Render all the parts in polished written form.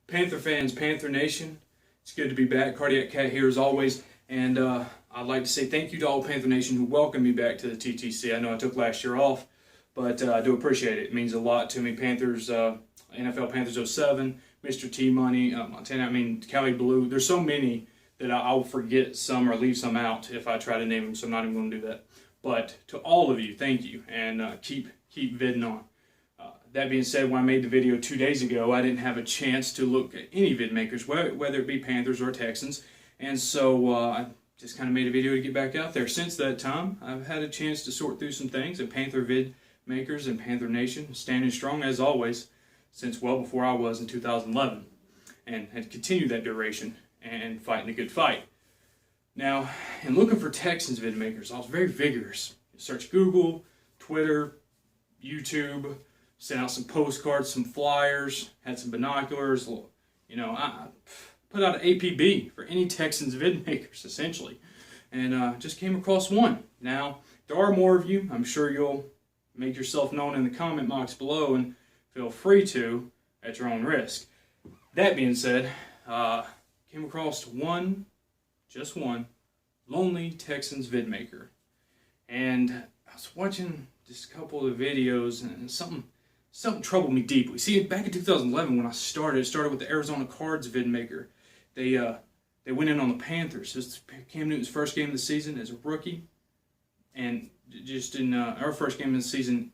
Panther fans, Panther Nation, it's good to be back. Cardiac Cat here as always, and I'd like to say thank you to all Panther Nation who welcomed me back to the TTC. I know I took last year off, but I do appreciate it. It means a lot to me. Panthers, NFL Panthers 07, Mr. T Money, Montana, Cali Blue. There's so many that I'll forget some or leave some out if I try to name them, so I'm not even going to do that. But to all of you, thank you, and keep vidding on. That being said, when I made the video 2 days ago, I didn't have a chance to look at any vid makers, whether it be Panthers or Texans, and so I just kind of made a video to get back out there. Since that time, I've had a chance to sort through some things, and Panther vid makers and Panther Nation standing strong as always since well before I was in 2011, and had continued that duration and fighting a good fight. Now, in looking for Texans vid makers, I was very vigorous. Search Google, Twitter, YouTube. Sent out some postcards, some flyers, had some binoculars. You know, I put out an APB for any Texans vid makers, essentially. And just came across one. Now, there are more of you. I'm sure you'll make yourself known in the comment box below, and feel free to at your own risk. That being said, came across just one, lonely Texans vid maker. And I was watching just a couple of the videos, and something troubled me deeply. See, back in 2011 when I started with the Arizona Cards vid maker. They went in on the Panthers. This was Cam Newton's first game of the season as a rookie, and just in our first game of the season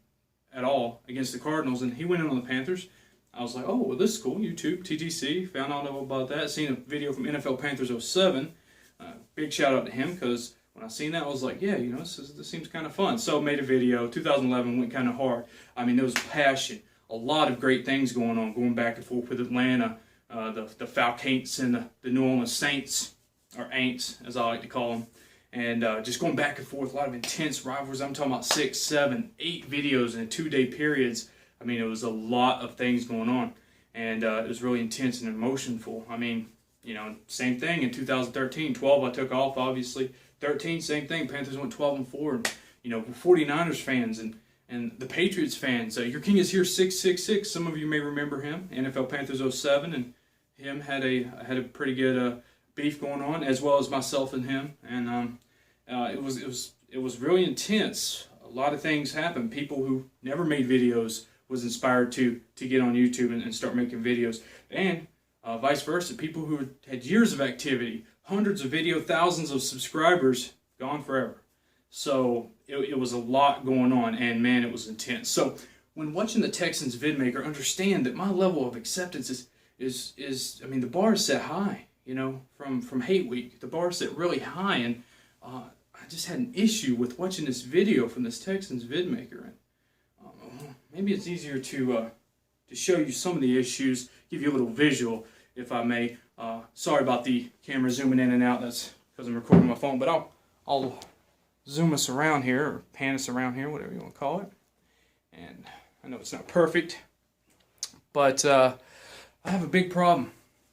at all against the Cardinals, and he went in on the Panthers. I was like, oh, well, this is cool. YouTube, TTC, found out about that. Seen a video from NFL Panthers 07. Big shout out to him, because when I seen that, I was like, yeah, you know, this seems kind of fun. So made a video. 2011 went kind of hard. I mean, there was passion. A lot of great things going on, going back and forth with Atlanta, the Falcons and the New Orleans Saints, or Aints, as I like to call them. And just going back and forth, a lot of intense rivalries. I'm talking about 6, 7, 8 videos in 2-day periods. I mean, it was a lot of things going on. And it was really intense and emotional. I mean, you know, same thing in 2013. 12, I took off, obviously. 13, same thing. Panthers went 12-4. And, you know, 49ers fans and the Patriots fans. Your King is Here 666. Some of you may remember him. NFL Panthers 07, and him had a pretty good beef going on, as well as myself and him. And it was really intense. A lot of things happened. People who never made videos was inspired to get on YouTube and start making videos, and vice versa. People who had years of activity, hundreds of videos, thousands of subscribers, gone forever. So it was a lot going on, and man, it was intense. So when watching the Texans vidmaker, understand that my level of acceptance is I mean, the bar is set high. You know, from Hate Week, the bar is set really high, and I just had an issue with watching this video from this Texans vidmaker. And maybe it's easier to show you some of the issues, give you a little visual, if I may. Sorry about the camera zooming in and out. That's because I'm recording my phone, but I'll zoom us around here, or pan us around here, whatever you want to call it. And I know it's not perfect, but I have a big problem,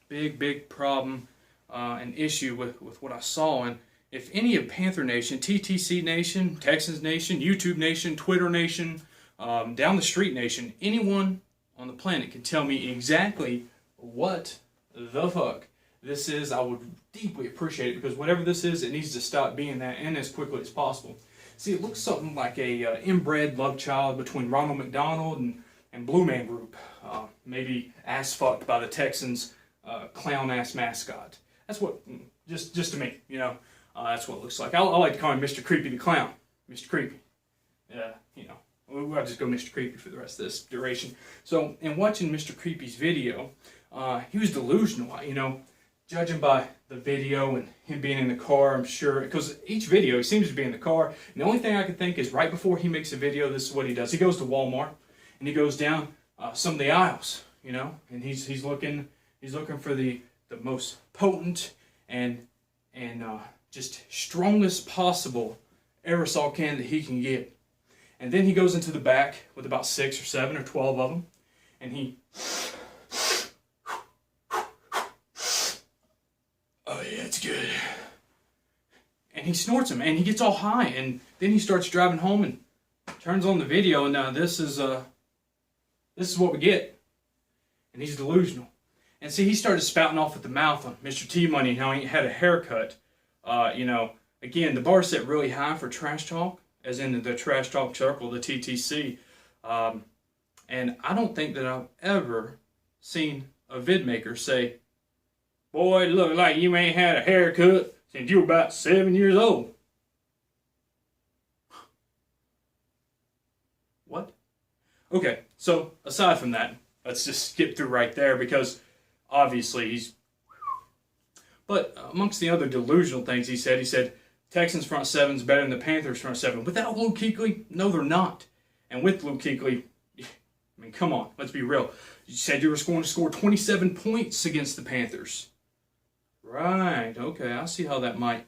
big problem, an issue with what I saw. And if any of Panther Nation, TTC Nation, Texans Nation, YouTube Nation, Twitter Nation, down the street Nation, anyone on the planet can tell me exactly what the fuck this is, I would deeply appreciate it, because whatever this is, it needs to stop being that, and as quickly as possible. See, it looks something like a inbred love child between Ronald McDonald and Blue Man Group, maybe ass fucked by the Texans clown ass mascot. That's what, just to me, you know, that's what it looks like. I like to call him Mr. Creepy the Clown. Mr. Creepy. You know, I'll just go Mr. Creepy for the rest of this duration. So, in watching Mr. Creepy's video, he was delusional, you know, judging by the video and him being in the car, I'm sure, because each video he seems to be in the car. And the only thing I can think is right before he makes a video, this is what he does. He goes to Walmart and he goes down some of the aisles, you know, and he's looking for the most potent and just strongest possible aerosol can that he can get. And then he goes into the back with about 6 or 7 or 12 of them, and he, oh yeah, it's good. And he snorts them, and he gets all high, and then he starts driving home and turns on the video, and now this is This is what we get. And he's delusional. And see, he started spouting off at the mouth on Mr. T-Money and how he had a haircut. Again, the bar set really high for trash talk, as in the trash talk circle, the TTC. And I don't think that I've ever seen a vid maker say, "Boy, it look like you ain't had a haircut since you were about 7 years old." What? Okay, so aside from that, let's just skip through right there because obviously he's... But amongst the other delusional things he said, Texans front seven's better than the Panthers front seven. Without Luke Kuechly, no, they're not. And with Luke Kuechly, I mean, come on, let's be real. You said you were going to score 27 points against the Panthers. Right, okay, I see how that might,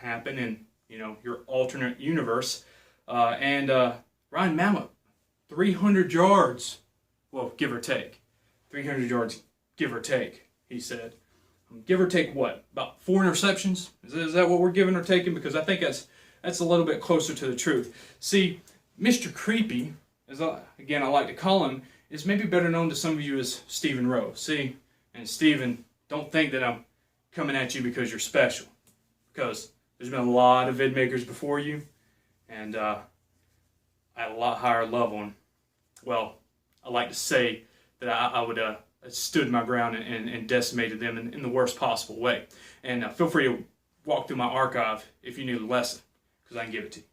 happen in, your alternate universe. Ryan Mallett, 300 yards, well, give or take. 300 yards, give or take, he said. Give or take what? About 4 interceptions? Is that what we're giving or taking? Because I think that's a little bit closer to the truth. See, Mr. Creepy, as I like to call him, is maybe better known to some of you as Stephen Rowe. See, and Stephen, don't think that I'm coming at you because you're special. Because there's been a lot of vid makers before you, and at a lot higher level. And, well, I like to say that I would stood my ground and decimated them in the worst possible way. And feel free to walk through my archive if you knew the lesson, because I can give it to you.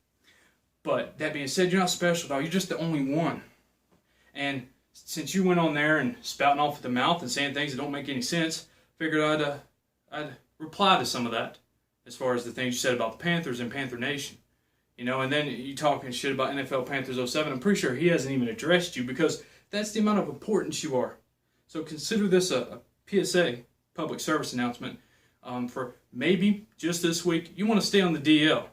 But that being said, you're not special, dog. You're just the only one. And since you went on there and spouting off at the mouth and saying things that don't make any sense, figured I'd reply to some of that as far as the things you said about the Panthers and Panther Nation. And then you talking shit about NFL Panthers 07. I'm pretty sure he hasn't even addressed you because that's the amount of importance you are. So consider this a PSA, public service announcement, for maybe just this week. You want to stay on the DL,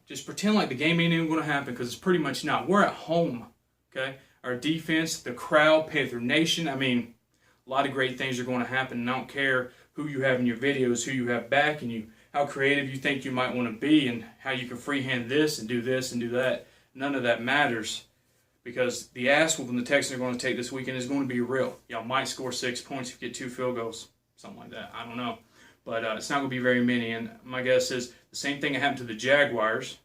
just pretend like the game ain't even going to happen because it's pretty much not. We're at home, okay? Our defense, the crowd, Panther Nation, I mean, a lot of great things are going to happen, and I don't care who you have in your videos, who you have backing you, how creative you think you might want to be, and how you can freehand this and do that. None of that matters. Because the ass whooping the Texans are going to take this weekend is going to be real. Y'all might score 6 points if you get 2 field goals. Something like that. I don't know. But it's not going to be very many. And my guess is the same thing that happened to the Jaguars.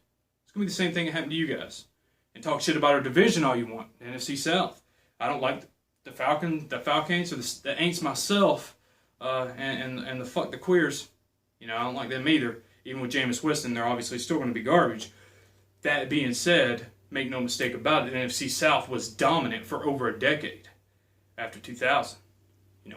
It's going to be the same thing that happened to you guys. And talk shit about our division all you want. The NFC South. I don't like the Falcons or the Aints myself. And the fuck the queers. I don't like them either. Even with Jameis Winston, they're obviously still going to be garbage. That being said, make no mistake about it, the NFC South was dominant for over a decade after 2000.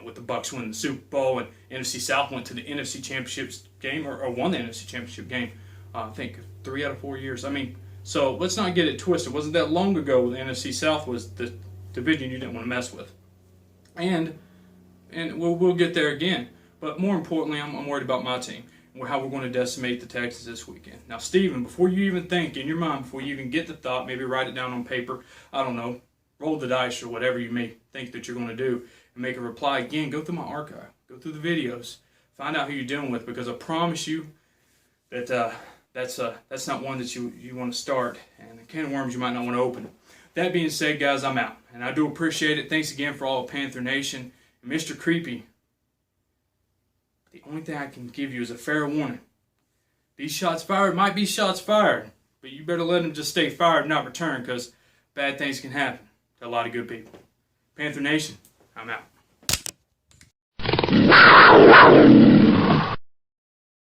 With the Bucs winning the Super Bowl, and NFC South went to the NFC Championship game, or won the NFC Championship game, I think 3 out of 4 years. I mean, so let's not get it twisted. It wasn't that long ago the NFC South was the division you didn't want to mess with. And we'll get there again. But more importantly, I'm worried about my team. How we're going to decimate the Texans this weekend. Now, Steven, before you even think in your mind, before you even get the thought, maybe write it down on paper, I don't know, roll the dice or whatever you may think that you're going to do, and make a reply again, go through my archive, go through the videos, find out who you're dealing with, because I promise you that that's not one that you want to start, and a can of worms you might not want to open. That being said, guys, I'm out, and I do appreciate it. Thanks again for all of Panther Nation. And Mr. Creepy, the only thing I can give you is a fair warning. These shots fired might be shots fired, but you better let them just stay fired and not return, because bad things can happen to a lot of good people. Panther Nation, I'm out.